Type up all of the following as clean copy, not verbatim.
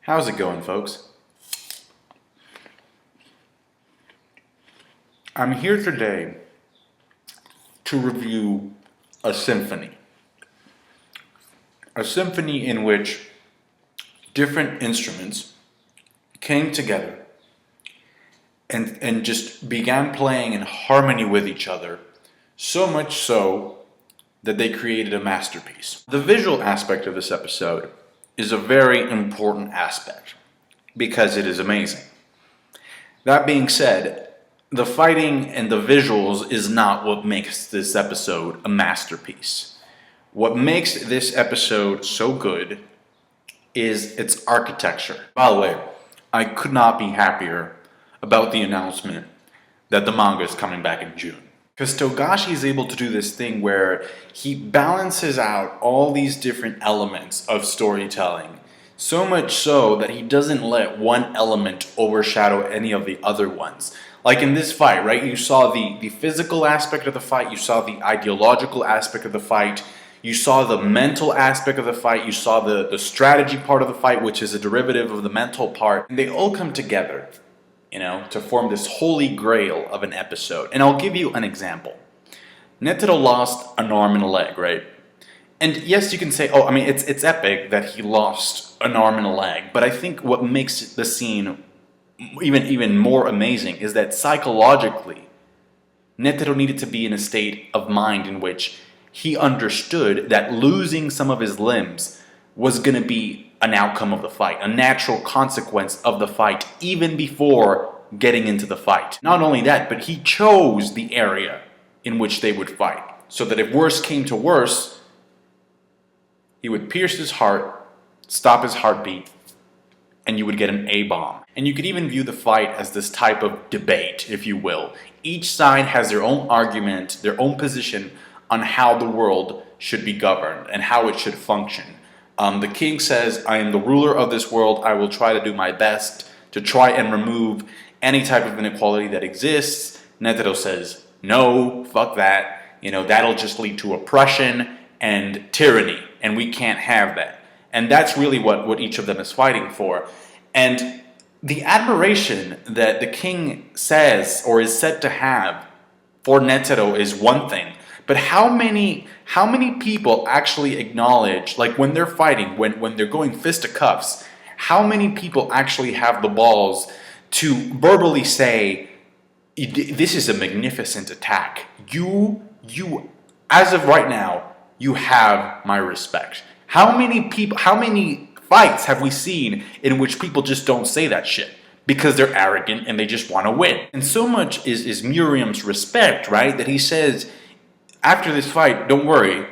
How's it going, folks? I'm here today to review a symphony. A symphony in which different instruments came together and just began playing in harmony with each other, so much so that they created a masterpiece. The visual aspect of this episode is a very important aspect because it is amazing. That being said, the fighting and the visuals is not what makes this episode a masterpiece. What makes this episode so good is its architecture. By the way, I could not be happier about the announcement that the manga is coming back in June. Because Togashi is able to do this thing where he balances out all these different elements of storytelling, so much so that he doesn't let one element overshadow any of the other ones. Like in this fight, right? You saw the physical aspect of the fight, you saw the ideological aspect of the fight, you saw the mental aspect of the fight, you saw the strategy part of the fight, which is a derivative of the mental part. And they all come together, to form this holy grail of an episode. And I'll give you an example. Netero lost an arm and a leg, right? And yes, you can say, it's epic that he lost an arm and a leg. But I think what makes the scene even more amazing is that psychologically, Netero needed to be in a state of mind in which he understood that losing some of his limbs was going to be an outcome of the fight, a natural consequence of the fight, even before getting into the fight. Not only that, but he chose the area in which they would fight, so that if worse came to worse, he would pierce his heart, stop his heartbeat, and you would get an A-bomb. And you could even view the fight as this type of debate, if you will. Each side has their own argument, their own position on how the world should be governed and how it should function. The king says, I am the ruler of this world. I will try to do my best to try and remove any type of inequality that exists. Netero says, no, fuck that. That'll just lead to oppression and tyranny, and we can't have that. And that's really what each of them is fighting for. And the admiration that the king says or is said to have for Netero is one thing. But how many people actually acknowledge, like when they're fighting, when they're going fisticuffs, how many people actually have the balls to verbally say, this is a magnificent attack. You, as of right now, you have my respect. How many fights have we seen in which people just don't say that shit? Because they're arrogant and they just want to win. And so much is Meruem's respect, right? That he says, after this fight, don't worry,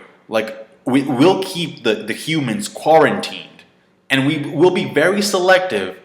we'll keep the humans quarantined, and we will be very selective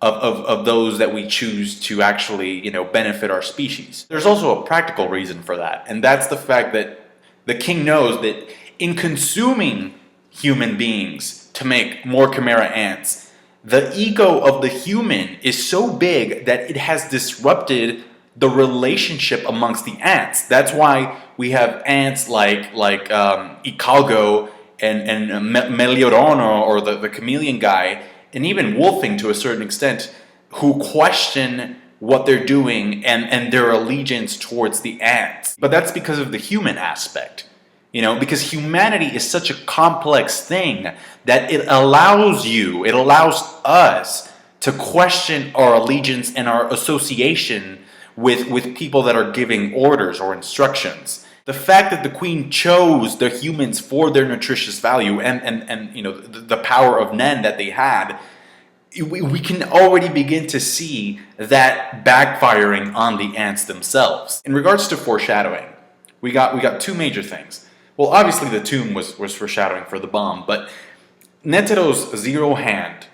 of those that we choose to actually, benefit our species. There's also a practical reason for that, and that's the fact that the king knows that in consuming human beings to make more chimera ants, the ego of the human is so big that it has disrupted the relationship amongst the ants. That's why we have ants like Icalgo and Meliodono, or the chameleon guy, and even Wolfing to a certain extent, who question what they're doing and their allegiance towards the ants. But that's because of the human aspect. Because humanity is such a complex thing that it allows us to question our allegiance and our association with people that are giving orders or instructions. The fact that the queen chose the humans for their nutritious value and the power of Nen that they had, we can already begin to see that backfiring on the ants themselves. In regards to foreshadowing, we got two major things. Well, obviously the tomb was foreshadowing for the bomb, but Netero's zero hand,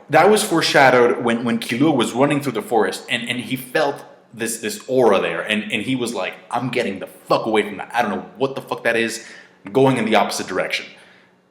that was foreshadowed when Killua was running through the forest and he felt this aura there, and he was like, I'm getting the fuck away from that. I don't know what the fuck that is. I'm going in the opposite direction.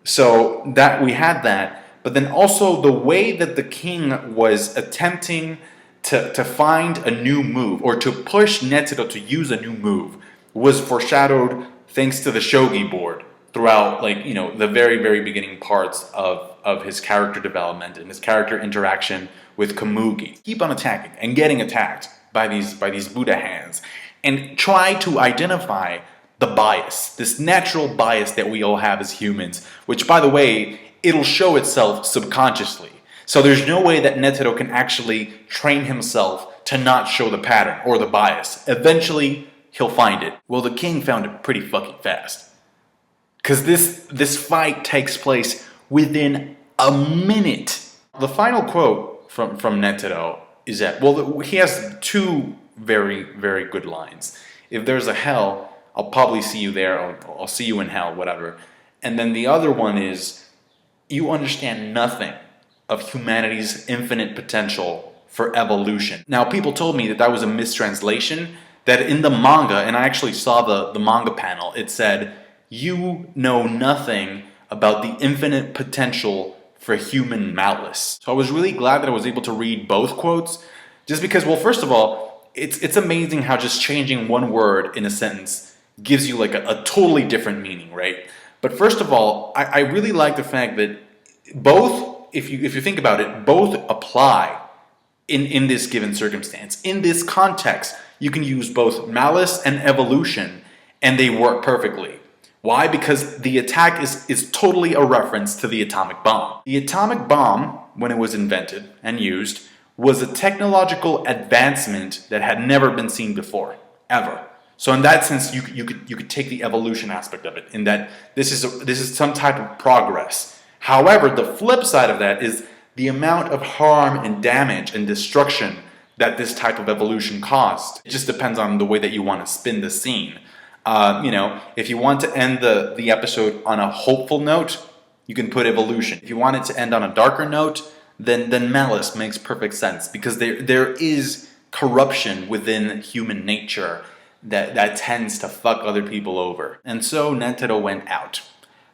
So that we had that, but then also the way that the king was attempting to find a new move, or to push Netero to use a new move, was foreshadowed thanks to the shogi board throughout, the very, very beginning parts of of his character development and his character interaction with Komugi. Keep on attacking and getting attacked by these Buddha hands, and try to identify the bias, this natural bias that we all have as humans, which, by the way, it'll show itself subconsciously. So there's no way that Netero can actually train himself to not show the pattern or the bias. Eventually, he'll find it. Well, the king found it pretty fucking fast. Because this fight takes place within a minute. The final quote from Netero is that, well, he has two very, very good lines. If there's a hell, I'll probably see you there, or I'll see you in hell, whatever. And then the other one is, you understand nothing of humanity's infinite potential for evolution. Now, people told me that that was a mistranslation, that in the manga, and I actually saw the manga panel, it said, you know nothing about the infinite potential for human malice. So I was really glad that I was able to read both quotes, just because, well, first of all, it's amazing how just changing one word in a sentence gives you like a totally different meaning, right? But first of all, I really like the fact that both, if you think about it, both apply in this given circumstance. In this context, you can use both malice and evolution, and they work perfectly. Why? Because the attack is totally a reference to the atomic bomb. The atomic bomb, when it was invented and used, was a technological advancement that had never been seen before, ever. So in that sense, you could take the evolution aspect of it, in that this is some type of progress. However, the flip side of that is the amount of harm and damage and destruction that this type of evolution caused. It just depends on the way that you want to spin the scene. You know, if you want to end the episode on a hopeful note, you can put evolution. If you want it to end on a darker note, then malice makes perfect sense, because there is corruption within human nature that tends to fuck other people over. And so Netero went out,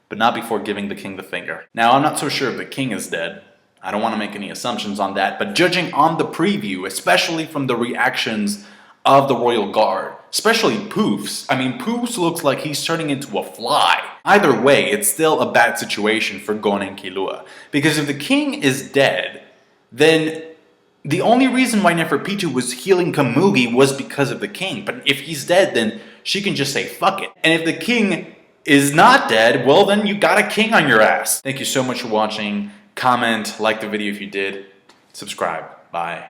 but not before giving the king the finger. Now, I'm not so sure if the king is dead. I don't want to make any assumptions on that, but judging on the preview, especially from the reactions of the royal guard, especially Poofs. I mean, Poofs looks like he's turning into a fly. Either way, it's still a bad situation for Gon and Killua, because if the king is dead, then the only reason why Neferpitou was healing Komugi was because of the king. But if he's dead, then she can just say fuck it. And if the king is not dead, well, then you got a king on your ass. Thank you so much for watching. Comment, like the video if you did, subscribe. Bye.